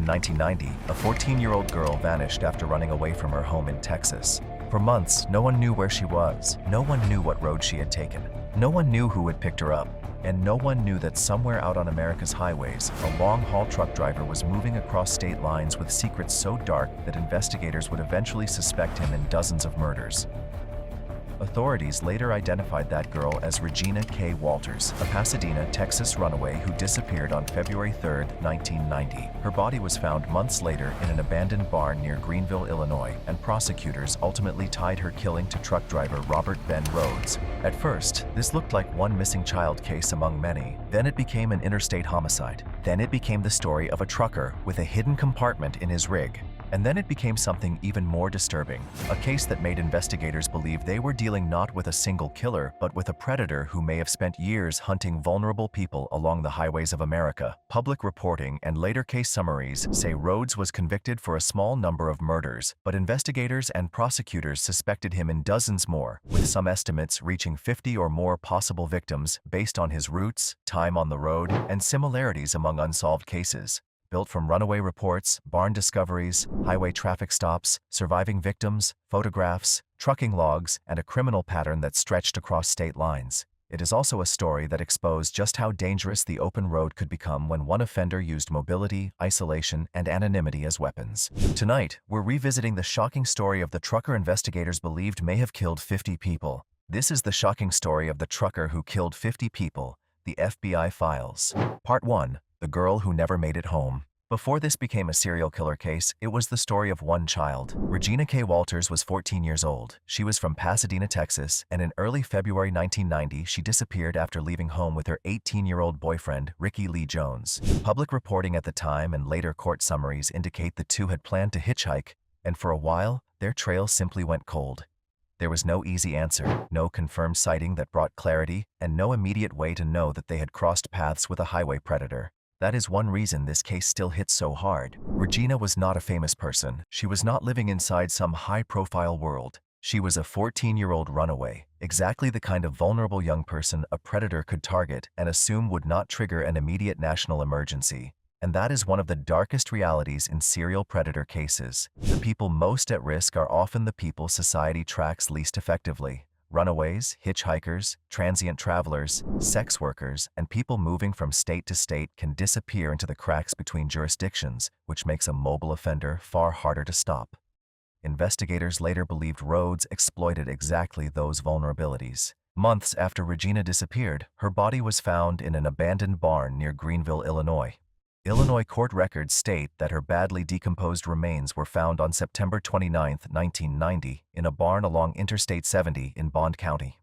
1990, a 14-year-old girl vanished after running away from her home in Texas. For months, no one knew where she was. No one knew what road she had taken. No one knew who had picked her up. And no one knew that somewhere out on America's highways, a long-haul truck driver was moving across state lines with secrets so dark that investigators would eventually suspect him in dozens of murders. Authorities later identified that girl as Regina K. Walters, a Pasadena, Texas runaway who disappeared on February 3, 1990. Her body was found months later in an abandoned barn near Greenville, Illinois, and prosecutors ultimately tied her killing to truck driver Robert Ben Rhodes. At first, this looked like one missing child case among many. Then it became an interstate homicide. Then it became the story of a trucker with a hidden compartment in his rig. And then it became something even more disturbing, a case that made investigators believe they were dealing not with a single killer, but with a predator who may have spent years hunting vulnerable people along the highways of America. Public reporting and later case summaries say Rhodes was convicted for a small number of murders, but investigators and prosecutors suspected him in dozens more, with some estimates reaching 50 or more possible victims based on his routes, time on the road, and similarities among unsolved cases. Built from runaway reports, barn discoveries, highway traffic stops, surviving victims, photographs, trucking logs, and a criminal pattern that stretched across state lines. It is also a story that exposed just how dangerous the open road could become when one offender used mobility, isolation, and anonymity as weapons. Tonight, we're revisiting the shocking story of the trucker investigators believed may have killed 50 people. This is the shocking story of the trucker who killed 50 people, the FBI Files. Part 1. The girl who never made it home. Before this became a serial killer case, it was the story of one child. Regina K. Walters was 14 years old. She was from Pasadena, Texas, and in early February 1990, she disappeared after leaving home with her 18-year-old boyfriend, Ricky Lee Jones. Public reporting at the time and later court summaries indicate the two had planned to hitchhike, and for a while, their trail simply went cold. There was no easy answer, no confirmed sighting that brought clarity, and no immediate way to know that they had crossed paths with a highway predator. That is one reason this case still hits so hard. Regina was not a famous person. She was not living inside some high-profile world. She was a 14-year-old runaway, exactly the kind of vulnerable young person a predator could target and assume would not trigger an immediate national emergency. And that is one of the darkest realities in serial predator cases. The people most at risk are often the people society tracks least effectively. Runaways, hitchhikers, transient travelers, sex workers, and people moving from state to state can disappear into the cracks between jurisdictions, which makes a mobile offender far harder to stop. Investigators later believed Rhodes exploited exactly those vulnerabilities. Months after Regina disappeared, her body was found in an abandoned barn near Greenville, Illinois. Illinois court records state that her badly decomposed remains were found on September 29, 1990, in a barn along Interstate 70 in Bond County.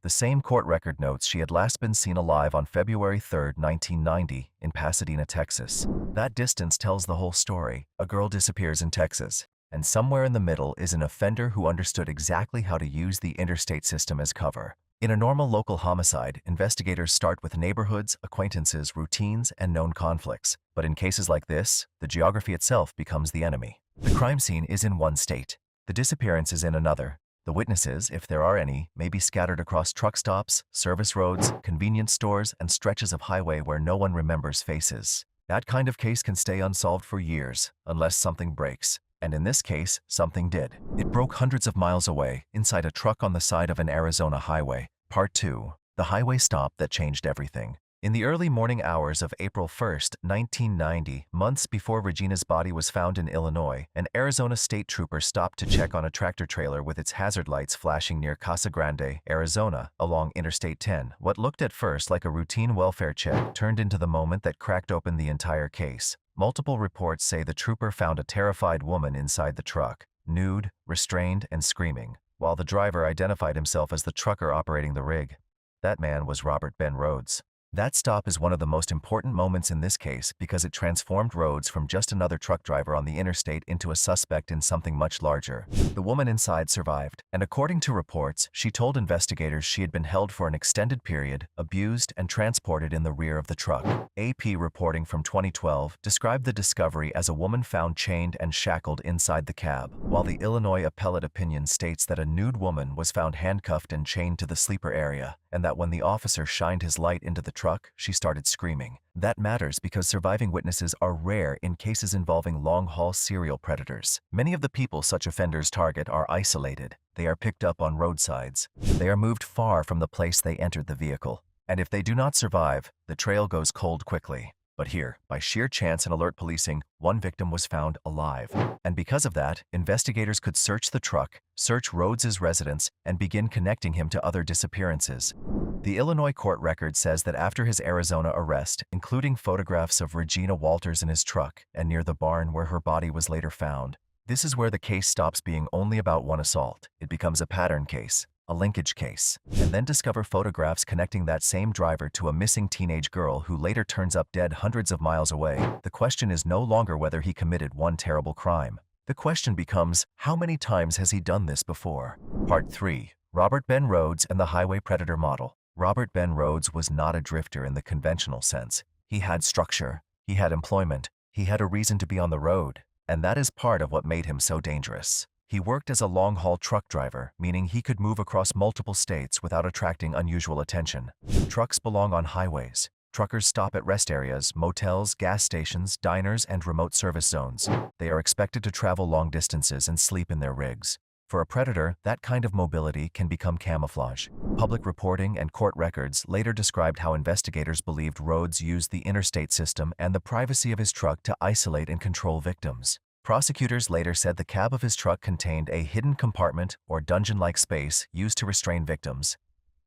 The same court record notes she had last been seen alive on February 3, 1990, in Pasadena, Texas. That distance tells the whole story. A girl disappears in Texas, and somewhere in the middle is an offender who understood exactly how to use the interstate system as cover. In a normal local homicide, investigators start with neighborhoods, acquaintances, routines, and known conflicts. But in cases like this, the geography itself becomes the enemy. The crime scene is in one state. The disappearance is in another. The witnesses, if there are any, may be scattered across truck stops, service roads, convenience stores, and stretches of highway where no one remembers faces. That kind of case can stay unsolved for years, unless something breaks. And in this case, something did. It broke hundreds of miles away, inside a truck on the side of an Arizona highway. Part 2. The highway stop that changed everything. In the early morning hours of April 1, 1990, months before Regina's body was found in Illinois, an Arizona state trooper stopped to check on a tractor trailer with its hazard lights flashing near Casa Grande, Arizona, along Interstate 10. What looked at first like a routine welfare check turned into the moment that cracked open the entire case. Multiple reports say the trooper found a terrified woman inside the truck, nude, restrained, and screaming, while the driver identified himself as the trucker operating the rig. That man was Robert Ben Rhodes. That stop is one of the most important moments in this case because it transformed Rhodes from just another truck driver on the interstate into a suspect in something much larger. The woman inside survived, and according to reports, she told investigators she had been held for an extended period, abused, and transported in the rear of the truck. AP reporting from 2012 described the discovery as a woman found chained and shackled inside the cab, while the Illinois appellate opinion states that a nude woman was found handcuffed and chained to the sleeper area, and that when the officer shined his light into the truck, she started screaming. That matters because surviving witnesses are rare in cases involving long-haul serial predators. Many of the people such offenders target are isolated. They are picked up on roadsides. They are moved far from the place they entered the vehicle. And if they do not survive, the trail goes cold quickly. But here, by sheer chance and alert policing, one victim was found alive. And because of that, investigators could search the truck, search Rhodes's residence, and begin connecting him to other disappearances. The Illinois court record says that after his Arizona arrest, including photographs of Regina Walters in his truck and near the barn where her body was later found, this is where the case stops being only about one assault. It becomes a pattern case, a linkage case, and then discover photographs connecting that same driver to a missing teenage girl who later turns up dead hundreds of miles away. The question is no longer whether he committed one terrible crime. The question becomes, how many times has he done this before? Part 3. Robert Ben Rhodes and the Highway Predator Model. Robert Ben Rhodes was not a drifter in the conventional sense. He had structure, he had employment, he had a reason to be on the road, and that is part of what made him so dangerous. He worked as a long-haul truck driver, meaning he could move across multiple states without attracting unusual attention. Trucks belong on highways. Truckers stop at rest areas, motels, gas stations, diners, and remote service zones. They are expected to travel long distances and sleep in their rigs. For a predator, that kind of mobility can become camouflage. Public reporting and court records later described how investigators believed Rhodes used the interstate system and the privacy of his truck to isolate and control victims. Prosecutors later said the cab of his truck contained a hidden compartment or dungeon-like space used to restrain victims.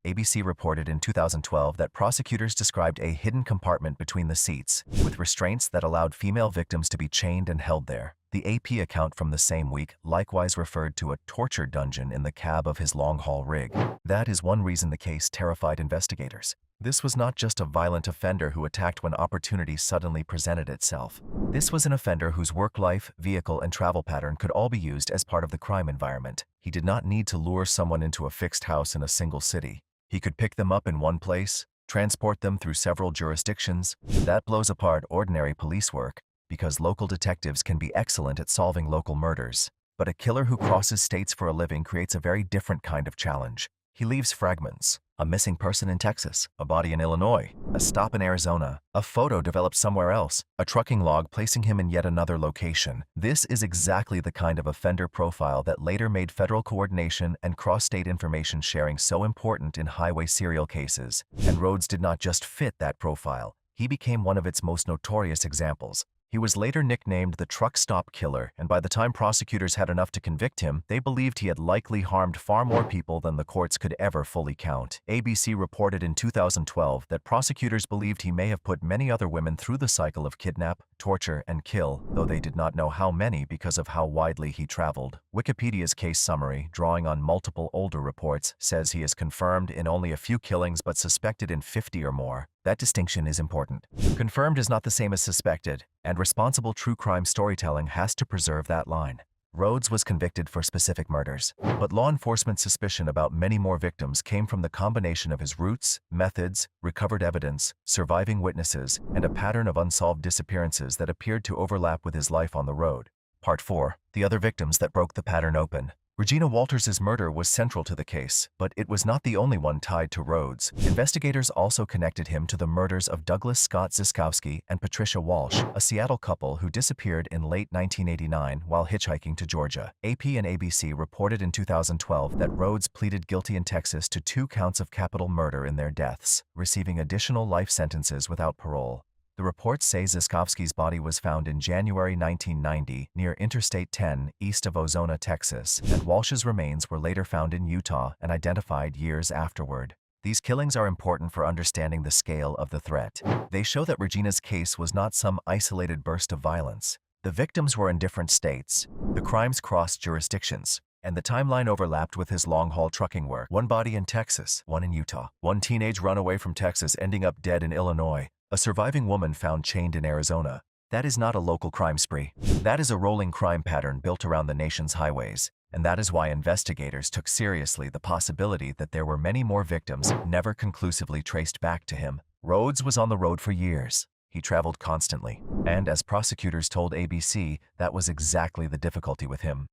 ABC reported in 2012 that prosecutors described a hidden compartment between the seats, with restraints that allowed female victims to be chained and held there. The AP account from the same week likewise referred to a torture dungeon in the cab of his long-haul rig. That is one reason the case terrified investigators. This was not just a violent offender who attacked when opportunity suddenly presented itself. This was an offender whose work life, vehicle, and travel pattern could all be used as part of the crime environment. He did not need to lure someone into a fixed house in a single city. He could pick them up in one place, transport them through several jurisdictions. That blows apart ordinary police work, because local detectives can be excellent at solving local murders. But a killer who crosses states for a living creates a very different kind of challenge. He leaves fragments. A missing person in Texas, a body in Illinois, a stop in Arizona, a photo developed somewhere else, a trucking log placing him in yet another location. This is exactly the kind of offender profile that later made federal coordination and cross-state information sharing so important in highway serial cases. And Rhodes did not just fit that profile. He became one of its most notorious examples. He was later nicknamed the truck stop killer, and by the time prosecutors had enough to convict him, they believed he had likely harmed far more people than the courts could ever fully count. ABC reported in 2012 that prosecutors believed he may have put many other women through the cycle of kidnap, torture, and kill, though they did not know how many because of how widely he traveled. Wikipedia's case summary, drawing on multiple older reports, says he is confirmed in only a few killings but suspected in 50 or more. That distinction is important. Confirmed is not the same as suspected, and responsible true crime storytelling has to preserve that line. Rhodes was convicted for specific murders, but law enforcement's suspicion about many more victims came from the combination of his routes, methods, recovered evidence, surviving witnesses, and a pattern of unsolved disappearances that appeared to overlap with his life on the road. Part 4. The other victims that broke the pattern open. Regina Walters' murder was central to the case, but it was not the only one tied to Rhodes. Investigators also connected him to the murders of Douglas Scott Ziskowski and Patricia Walsh, a Seattle couple who disappeared in late 1989 while hitchhiking to Georgia. AP and ABC reported in 2012 that Rhodes pleaded guilty in Texas to 2 counts of capital murder in their deaths, receiving additional life sentences without parole. The reports say Ziskowski's body was found in January 1990 near Interstate 10 east of Ozona, Texas, and Walsh's remains were later found in Utah and identified years afterward. These killings are important for understanding the scale of the threat. They show that Regina's case was not some isolated burst of violence. The victims were in different states. The crimes crossed jurisdictions, and the timeline overlapped with his long-haul trucking work. One body in Texas, one in Utah. One teenage runaway from Texas ending up dead in Illinois. A surviving woman found chained in Arizona. That is not a local crime spree. That is a rolling crime pattern built around the nation's highways. And that is why investigators took seriously the possibility that there were many more victims never conclusively traced back to him. Rhodes was on the road for years. He traveled constantly. And as prosecutors told ABC, that was exactly the difficulty with him.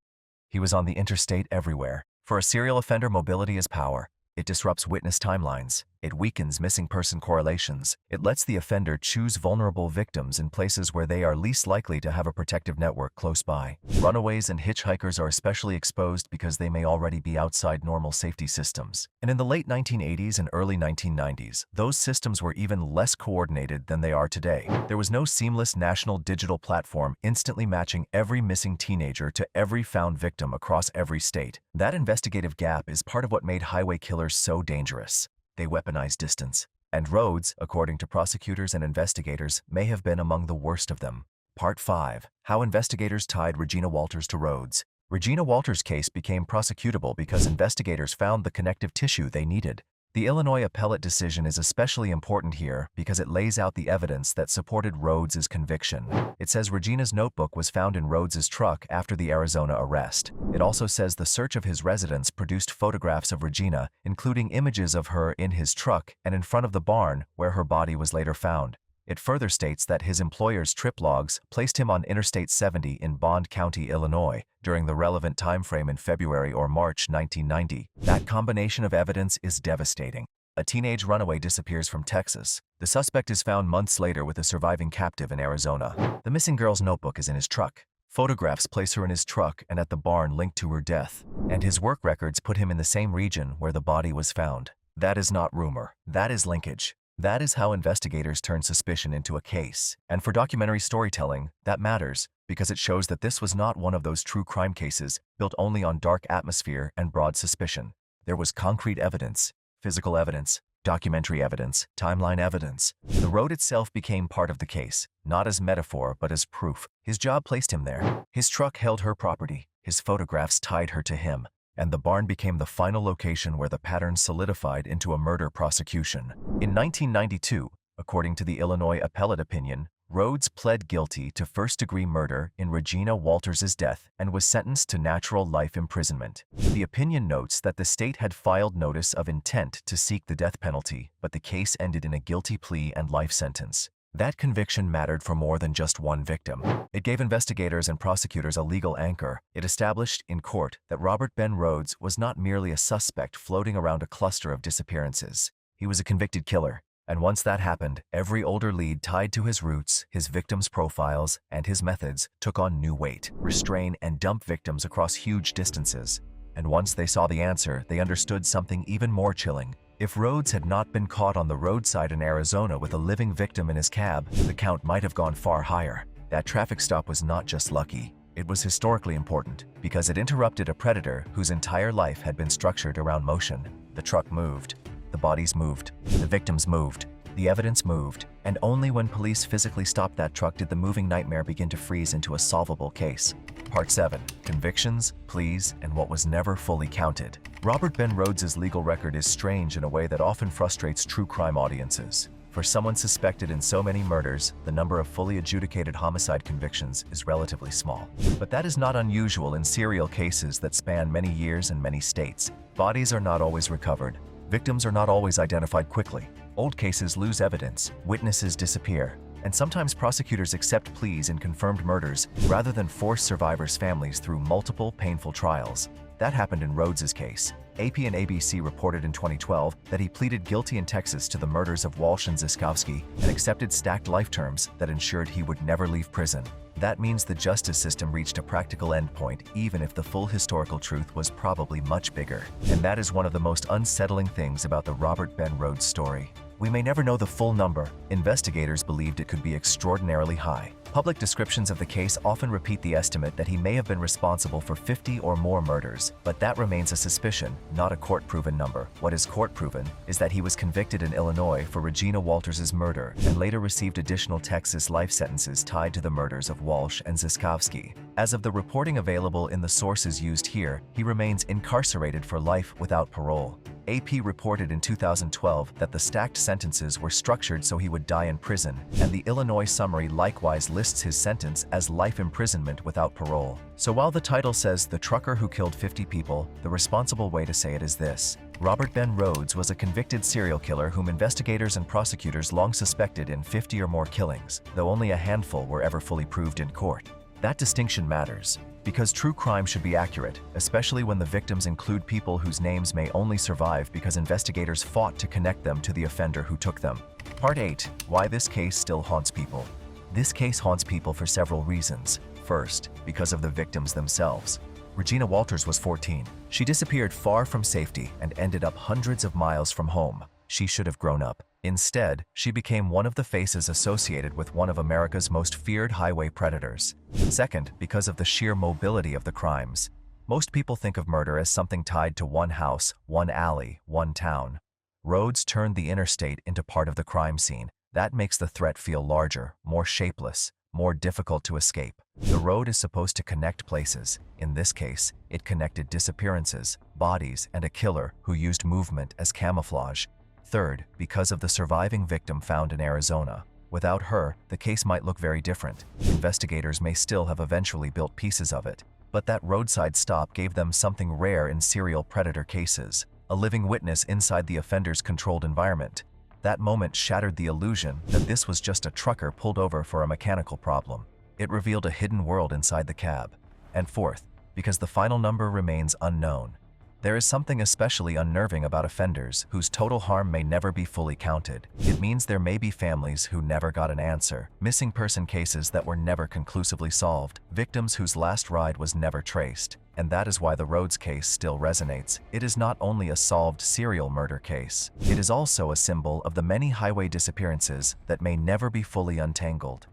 He was on the interstate everywhere. For a serial offender, mobility is power. It disrupts witness timelines. It weakens missing person correlations. It lets the offender choose vulnerable victims in places where they are least likely to have a protective network close by. Runaways and hitchhikers are especially exposed because they may already be outside normal safety systems. And in the late 1980s and early 1990s, those systems were even less coordinated than they are today. There was no seamless national digital platform instantly matching every missing teenager to every found victim across every state. That investigative gap is part of what made highway killers so dangerous. They weaponize distance. And roads, according to prosecutors and investigators, may have been among the worst of them. Part 5. How investigators tied Regina Walters to roads. Regina Walters' case became prosecutable because investigators found the connective tissue they needed. The Illinois appellate decision is especially important here because it lays out the evidence that supported Rhodes' conviction. It says Regina's notebook was found in Rhodes' truck after the Arizona arrest. It also says the search of his residence produced photographs of Regina, including images of her in his truck and in front of the barn where her body was later found. It further states that his employer's trip logs placed him on Interstate 70 in Bond County, Illinois, during the relevant time frame in February or March 1990. That combination of evidence is devastating. A teenage runaway disappears from Texas. The suspect is found months later with a surviving captive in Arizona. The missing girl's notebook is in his truck. Photographs place her in his truck and at the barn linked to her death. And his work records put him in the same region where the body was found. That is not rumor. That is linkage. That is how investigators turn suspicion into a case. And for documentary storytelling, that matters because it shows that this was not one of those true crime cases built only on dark atmosphere and broad suspicion. There was concrete evidence, physical evidence, documentary evidence, timeline evidence. The road itself became part of the case, not as metaphor but as proof. His job placed him there. His truck held her property. His photographs tied her to him. And the barn became the final location where the pattern solidified into a murder prosecution. In 1992, according to the Illinois appellate opinion, Rhodes pled guilty to first-degree murder in Regina Walters' death and was sentenced to natural life imprisonment. The opinion notes that the state had filed notice of intent to seek the death penalty, but the case ended in a guilty plea and life sentence. That conviction mattered for more than just one victim. It gave investigators and prosecutors a legal anchor. It established in court that Robert Ben Rhodes was not merely a suspect floating around a cluster of disappearances. He was a convicted killer. And once that happened, every older lead tied to his roots, his victims' profiles, and his methods took on new weight. Restrain and dump victims across huge distances. And once they saw the answer, they understood something even more chilling. If Rhodes had not been caught on the roadside in Arizona with a living victim in his cab, the count might have gone far higher. That traffic stop was not just lucky. It was historically important because it interrupted a predator whose entire life had been structured around motion. The truck moved. The bodies moved. The victims moved. The evidence moved. And only when police physically stopped that truck did the moving nightmare begin to freeze into a solvable case. Part 7. Convictions, pleas, and what was never fully counted. Robert Ben Rhodes' legal record is strange in a way that often frustrates true crime audiences. For someone suspected in so many murders, the number of fully adjudicated homicide convictions is relatively small. But that is not unusual in serial cases that span many years and many states. Bodies are not always recovered. Victims are not always identified quickly. Old cases lose evidence. Witnesses disappear. And sometimes prosecutors accept pleas in confirmed murders rather than force survivors' families through multiple painful trials. That happened in Rhodes' case. AP and ABC reported in 2012 that he pleaded guilty in Texas to the murders of Walsh and Ziskowski and accepted stacked life terms that ensured he would never leave prison. That means the justice system reached a practical endpoint, even if the full historical truth was probably much bigger. And that is one of the most unsettling things about the Robert Ben Rhodes story. We may never know the full number. Investigators believed it could be extraordinarily high. Public descriptions of the case often repeat the estimate that he may have been responsible for 50 or more murders, but that remains a suspicion, not a court-proven number. What is court-proven is that he was convicted in Illinois for Regina Walters' murder and later received additional Texas life sentences tied to the murders of Walsh and Ziskowski. As of the reporting available in the sources used here, he remains incarcerated for life without parole. AP reported in 2012 that the stacked sentences were structured so he would die in prison, and the Illinois summary likewise lists his sentence as life imprisonment without parole. So while the title says the trucker who killed 50 people, the responsible way to say it is this: Robert Ben Rhodes was a convicted serial killer whom investigators and prosecutors long suspected in 50 or more killings, though only a handful were ever fully proved in court. That distinction matters. Because true crime should be accurate, especially when the victims include people whose names may only survive because investigators fought to connect them to the offender who took them. Part 8. Why this case still haunts people. This case haunts people for several reasons. First, because of the victims themselves. Regina Walters was 14. She disappeared far from safety and ended up hundreds of miles from home. She should have grown up. Instead, she became one of the faces associated with one of America's most feared highway predators. Second, because of the sheer mobility of the crimes. Most people think of murder as something tied to one house, one alley, one town. Roads turned the interstate into part of the crime scene. That makes the threat feel larger, more shapeless, more difficult to escape. The road is supposed to connect places. In this case, it connected disappearances, bodies, and a killer who used movement as camouflage. Third, because of the surviving victim found in Arizona. Without her, the case might look very different. Investigators may still have eventually built pieces of it. But that roadside stop gave them something rare in serial predator cases, a living witness inside the offender's controlled environment. That moment shattered the illusion that this was just a trucker pulled over for a mechanical problem. It revealed a hidden world inside the cab. And fourth, because the final number remains unknown. There is something especially unnerving about offenders whose total harm may never be fully counted. It means there may be families who never got an answer, missing person cases that were never conclusively solved, victims whose last ride was never traced. And that is why the Rhodes case still resonates. It is not only a solved serial murder case, it is also a symbol of the many highway disappearances that may never be fully untangled.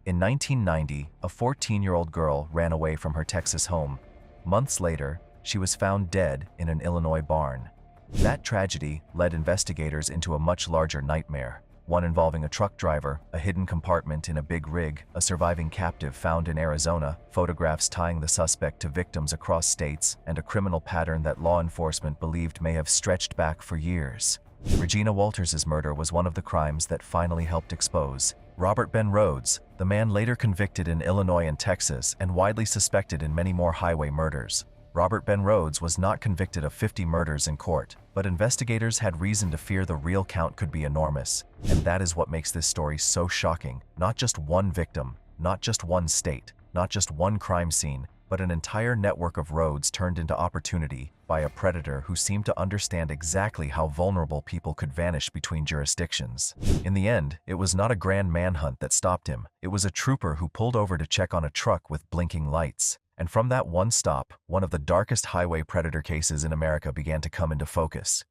In 1990, a 14-year-old girl ran away from her Texas home. Months later, she was found dead in an Illinois barn. That tragedy led investigators into a much larger nightmare, one involving a truck driver, a hidden compartment in a big rig, a surviving captive found in Arizona, photographs tying the suspect to victims across states, and a criminal pattern that law enforcement believed may have stretched back for years. Regina Walters' murder was one of the crimes that finally helped expose Robert Ben Rhodes, the man later convicted in Illinois and Texas and widely suspected in many more highway murders. Robert Ben Rhodes was not convicted of 50 murders in court, but investigators had reason to fear the real count could be enormous. And that is what makes this story so shocking. Not just one victim, not just one state, not just one crime scene, but an entire network of roads turned into opportunity by a predator who seemed to understand exactly how vulnerable people could vanish between jurisdictions. In the end, it was not a grand manhunt that stopped him. It was a trooper who pulled over to check on a truck with blinking lights. And from that one stop, one of the darkest highway predator cases in America began to come into focus.